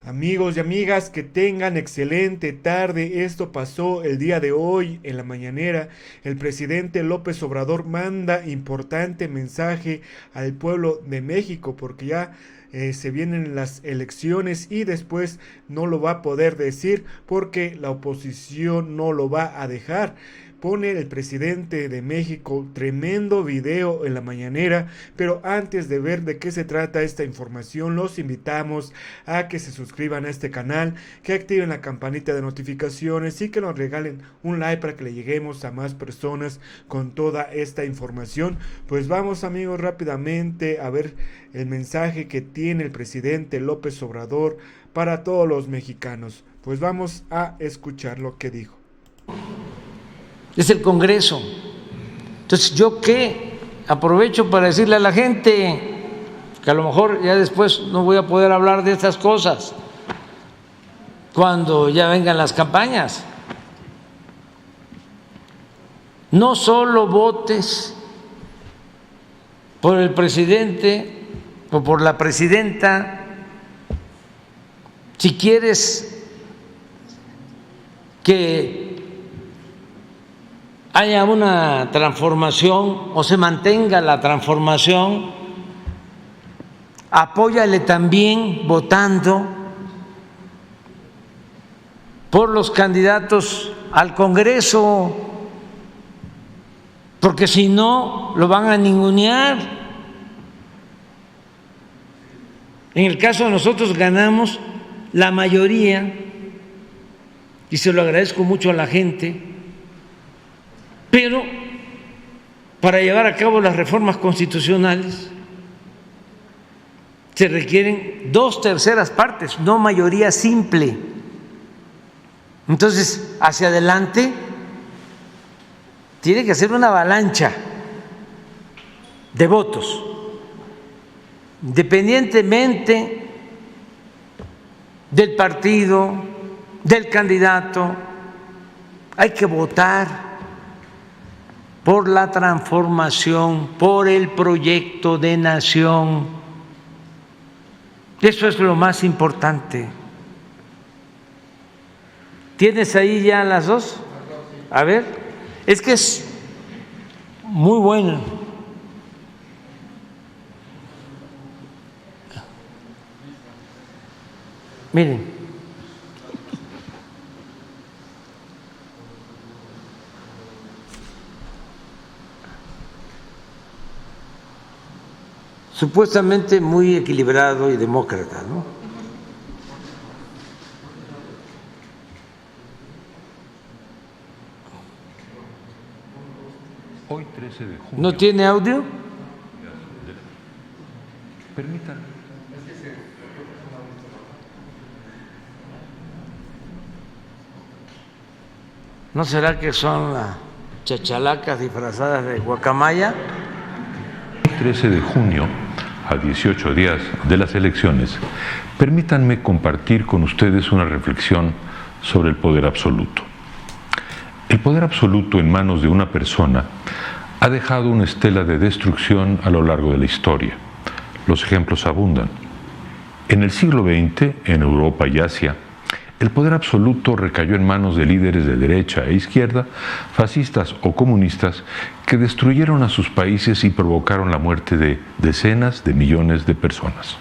Amigos y amigas, que tengan excelente tarde. Esto pasó el día de hoy en la mañanera. El presidente López Obrador manda importante mensaje al pueblo de México porque ya se vienen las elecciones y después no lo va a poder decir porque la oposición no lo va a dejar. Pone el presidente de México tremendo video en la mañanera, pero antes de ver de qué se trata esta información, los invitamos a que se suscriban a este canal, que activen la campanita de notificaciones y que nos regalen un like para que le lleguemos a más personas con toda esta información. Pues vamos, amigos, rápidamente a ver el mensaje que tiene el presidente López Obrador para todos los mexicanos. Pues vamos a escuchar lo que dijo. Es el Congreso. Entonces, ¿yo qué? Aprovecho para decirle a la gente que a lo mejor ya después no voy a poder hablar de estas cosas cuando ya vengan las campañas. No solo votes por el presidente o por la presidenta. Si quieres que haya una transformación o se mantenga la transformación, apóyale también votando por los candidatos al Congreso, porque si no lo van a ningunear. En el caso de nosotros ganamos la mayoría y se lo agradezco mucho a la gente. Pero para llevar a cabo las reformas constitucionales se requieren 2/3 partes, no mayoría simple. Entonces, hacia adelante tiene que ser una avalancha de votos, independientemente del partido, del candidato. Hay que votar por la transformación, por el proyecto de nación. Eso es lo más importante. ¿Tienes ahí ya las dos? A ver, es que es muy buena. Miren. Supuestamente muy equilibrado y demócrata, ¿no? Hoy 13 de junio. ¿No tiene audio? Permítanme. ¿No será que son las chachalacas disfrazadas de guacamaya? 13 de junio, a 18 días de las elecciones, permítanme compartir con ustedes una reflexión sobre el poder absoluto. El poder absoluto en manos de una persona ha dejado una estela de destrucción a lo largo de la historia. Los ejemplos abundan. En el siglo XX, en Europa y Asia, el poder absoluto recayó en manos de líderes de derecha e izquierda, fascistas o comunistas, que destruyeron a sus países y provocaron la muerte de decenas de millones de personas.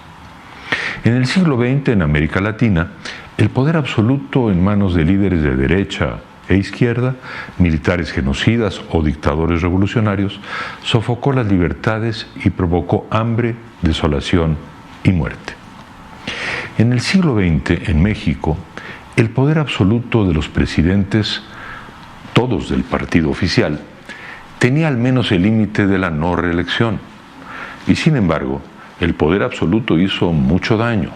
En el siglo XX, en América Latina, el poder absoluto en manos de líderes de derecha e izquierda, militares genocidas o dictadores revolucionarios, sofocó las libertades y provocó hambre, desolación y muerte. En el siglo XX, en México, el poder absoluto de los presidentes, todos del partido oficial, tenía al menos el límite de la no reelección. Y sin embargo, el poder absoluto hizo mucho daño.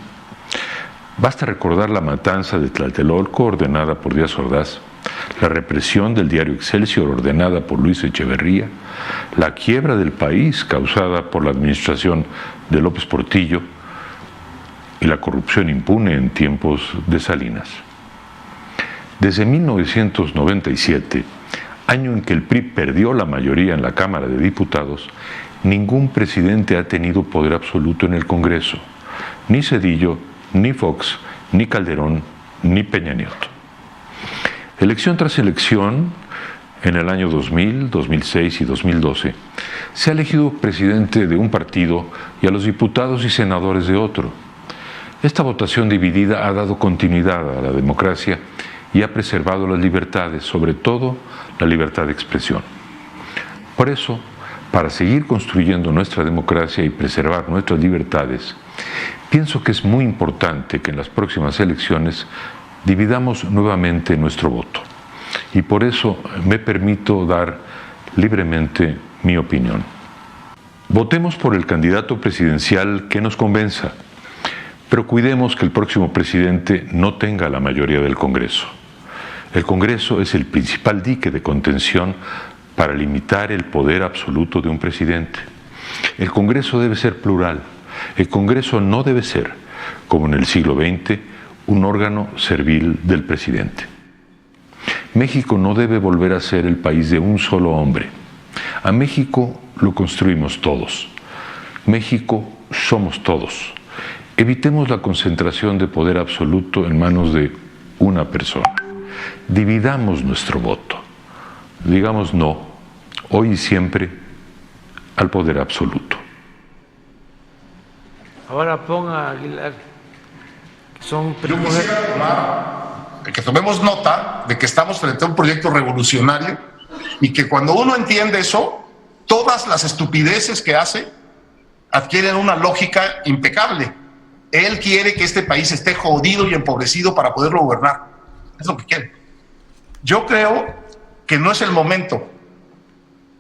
Basta recordar la matanza de Tlatelolco ordenada por Díaz Ordaz, la represión del diario Excelsior ordenada por Luis Echeverría, la quiebra del país causada por la administración de López Portillo y la corrupción impune en tiempos de Salinas. Desde 1997, año en que el PRI perdió la mayoría en la Cámara de Diputados, ningún presidente ha tenido poder absoluto en el Congreso. Ni Zedillo, ni Fox, ni Calderón, ni Peña Nieto. Elección tras elección, en el año 2000, 2006 y 2012, se ha elegido presidente de un partido y a los diputados y senadores de otro. Esta votación dividida ha dado continuidad a la democracia y ha preservado las libertades, sobre todo la libertad de expresión. Por eso, para seguir construyendo nuestra democracia y preservar nuestras libertades, pienso que es muy importante que en las próximas elecciones dividamos nuevamente nuestro voto. Y por eso me permito dar libremente mi opinión. Votemos por el candidato presidencial que nos convenza, pero cuidemos que el próximo presidente no tenga la mayoría del Congreso. El Congreso es el principal dique de contención para limitar el poder absoluto de un presidente. El Congreso debe ser plural. El Congreso no debe ser, como en el siglo XX, un órgano servil del presidente. México no debe volver a ser el país de un solo hombre. A México lo construimos todos. México somos todos. Evitemos la concentración de poder absoluto en manos de una persona. Dividamos nuestro voto. Digamos no, hoy y siempre, al poder absoluto. Ahora ponga Aguilar, que son Yo quisiera que tomemos nota de que estamos frente a un proyecto revolucionario y que cuando uno entiende eso, todas las estupideces que hace adquieren una lógica impecable. Él quiere que este país esté jodido y empobrecido para poderlo gobernar. Es lo que quiere. Yo creo que no es el momento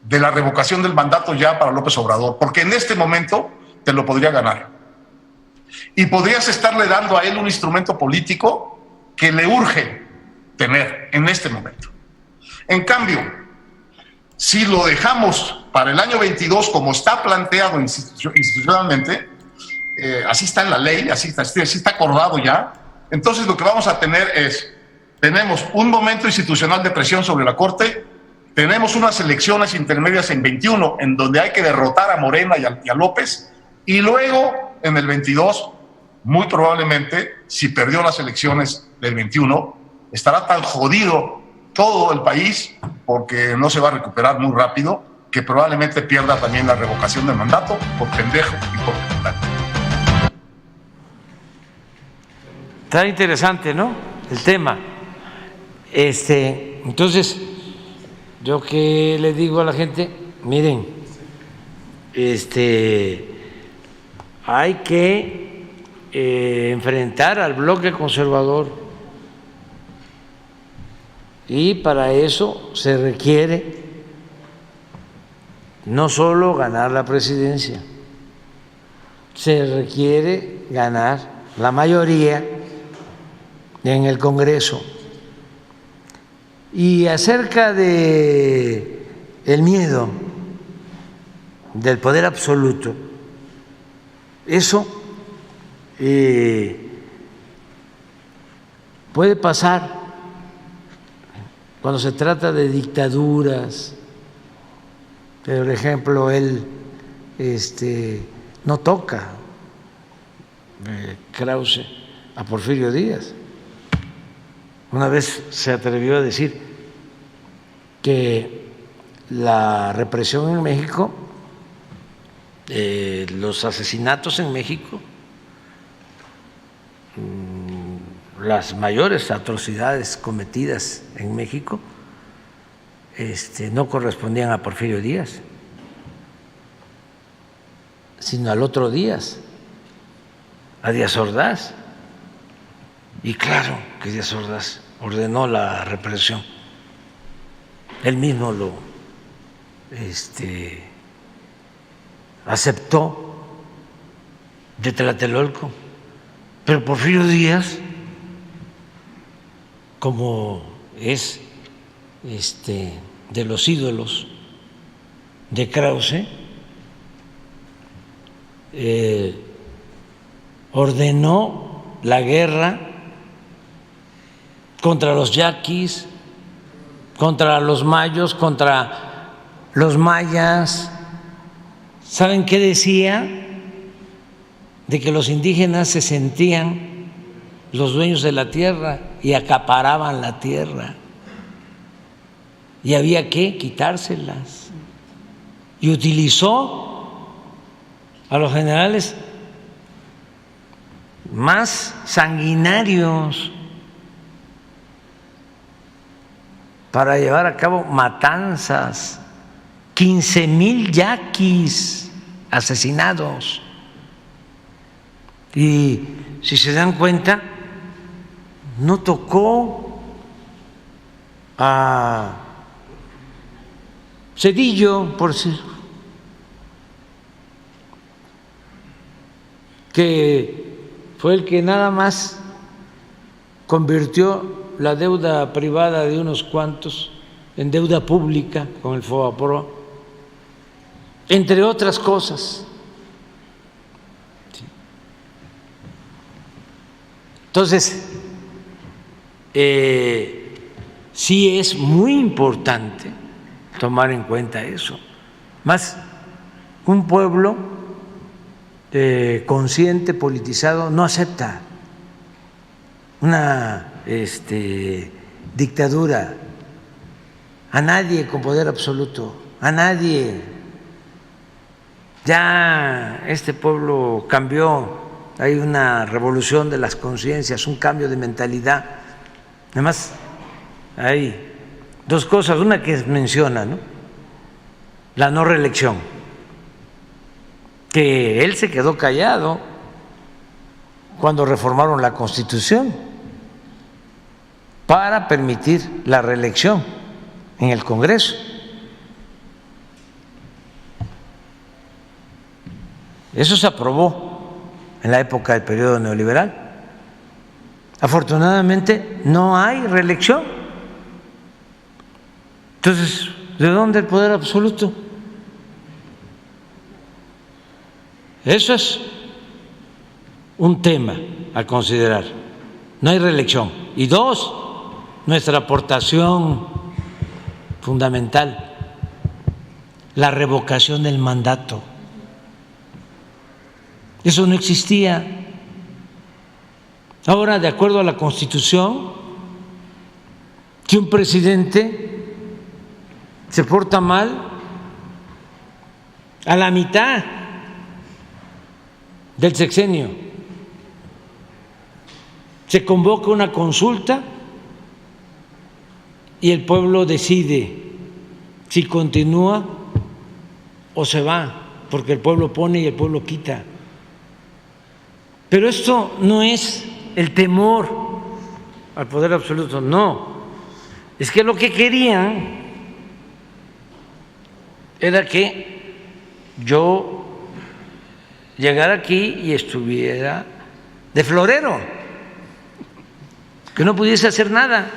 de la revocación del mandato ya para López Obrador, porque en este momento te lo podría ganar. Y podrías estarle dando a él un instrumento político que le urge tener en este momento. En cambio, si lo dejamos para el año 22 como está planteado institucionalmente, así está en la ley, así está acordado ya, entonces lo que vamos a tener es, tenemos un momento institucional de presión sobre la Corte, tenemos unas elecciones intermedias en 21 en donde hay que derrotar a Morena y a López, y luego en el 22, muy probablemente, si perdió las elecciones del 21, estará tan jodido todo el país, porque no se va a recuperar muy rápido, que probablemente pierda también la revocación del mandato por pendejo y por pendejo. Está interesante, ¿no? El tema. Entonces, yo que le digo a la gente, miren, hay que enfrentar al bloque conservador y para eso se requiere no solo ganar la presidencia, se requiere ganar la mayoría en el Congreso. Y acerca de el miedo del poder absoluto, eso puede pasar cuando se trata de dictaduras. Por ejemplo, él no toca, Krause, a Porfirio Díaz. Una vez se atrevió a decir que la represión en México, los asesinatos en México, las mayores atrocidades cometidas en México, no correspondían a Porfirio Díaz, sino al otro Díaz, a Díaz Ordaz. Y claro que Díaz Ordaz ordenó la represión, él mismo lo aceptó de Tlatelolco, pero Porfirio Díaz, como es de los ídolos de Krause, ordenó la guerra contra los yaquis, contra los mayos, contra los mayas. ¿Saben qué decía? De que los indígenas se sentían los dueños de la tierra y acaparaban la tierra y había que quitárselas. Y utilizó a los generales más sanguinarios para llevar a cabo matanzas, 15,000 yaquis asesinados. Y si se dan cuenta, no tocó a Zedillo, por decir, que fue el que nada más convirtió la deuda privada de unos cuantos en deuda pública con el FOBAPROA, entre otras cosas. Entonces, sí es muy importante tomar en cuenta eso. Más, un pueblo consciente, politizado, no acepta una dictadura, a nadie con poder absoluto, a nadie. Ya este pueblo cambió. Hay una revolución de las conciencias, un cambio de mentalidad. Además, hay dos cosas. Una que menciona, ¿no?, la no reelección, que él se quedó callado cuando reformaron la Constitución para permitir la reelección en el Congreso. Eso se aprobó en la época del periodo neoliberal. Afortunadamente no hay reelección. Entonces, ¿de dónde el poder absoluto? Eso es un tema a considerar. No hay reelección. Y dos, nuestra aportación fundamental, la revocación del mandato. Eso no existía. Ahora, de acuerdo a la Constitución, que un presidente se porta mal, a la mitad del sexenio se convoca una consulta y el pueblo decide si continúa o se va, porque el pueblo pone y el pueblo quita. Pero esto no es el temor al poder absoluto, no. Es que lo que querían era que yo llegara aquí y estuviera de florero, que no pudiese hacer nada.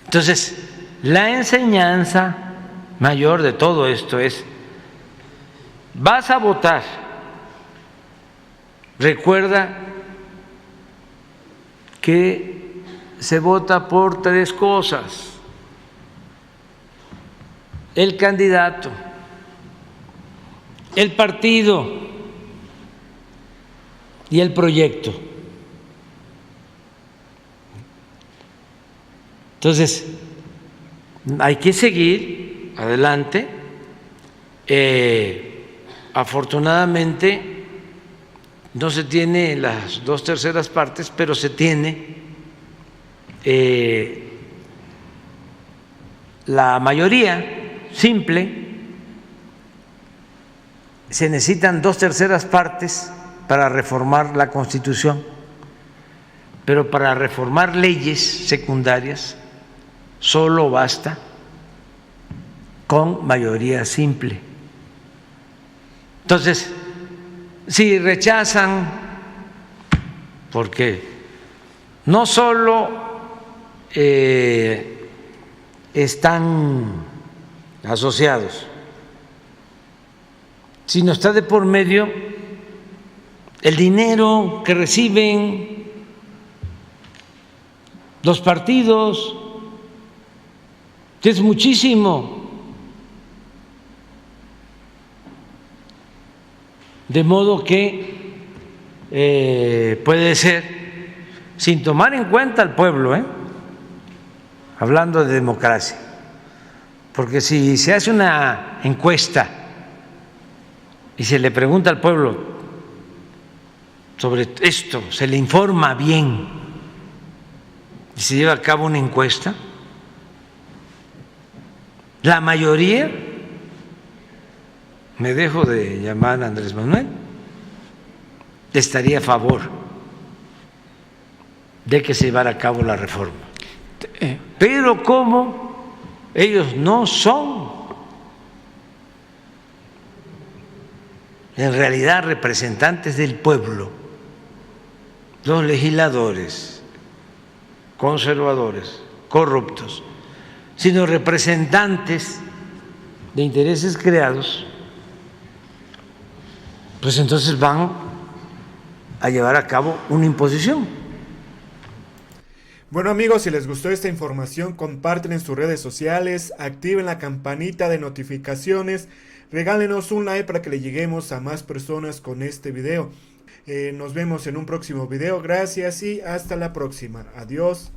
Entonces, la enseñanza mayor de todo esto es: vas a votar. Recuerda que se vota por tres cosas: el candidato, el partido y el proyecto. Entonces, hay que seguir adelante. Afortunadamente, no se tiene las 2/3 partes, pero se tiene la mayoría simple. Se necesitan 2/3 partes para reformar la Constitución, pero para reformar leyes secundarias solo basta con mayoría simple. Entonces, si rechazan, porque no solo están asociados, sino está de por medio el dinero que reciben los partidos, que es muchísimo. De modo que puede ser sin tomar en cuenta al pueblo, hablando de democracia, porque si se hace una encuesta y se le pregunta al pueblo sobre esto, se le informa bien y se lleva a cabo una encuesta, la mayoría, me dejo de llamar Andrés Manuel, estaría a favor de que se llevara a cabo la reforma. Pero como ellos no son en realidad representantes del pueblo, los legisladores conservadores, corruptos, sino representantes de intereses creados, pues entonces van a llevar a cabo una imposición. Bueno amigos, si les gustó esta información, comparten en sus redes sociales, activen la campanita de notificaciones, regálenos un like para que le lleguemos a más personas con este video. Nos vemos en un próximo video, gracias y hasta la próxima. Adiós.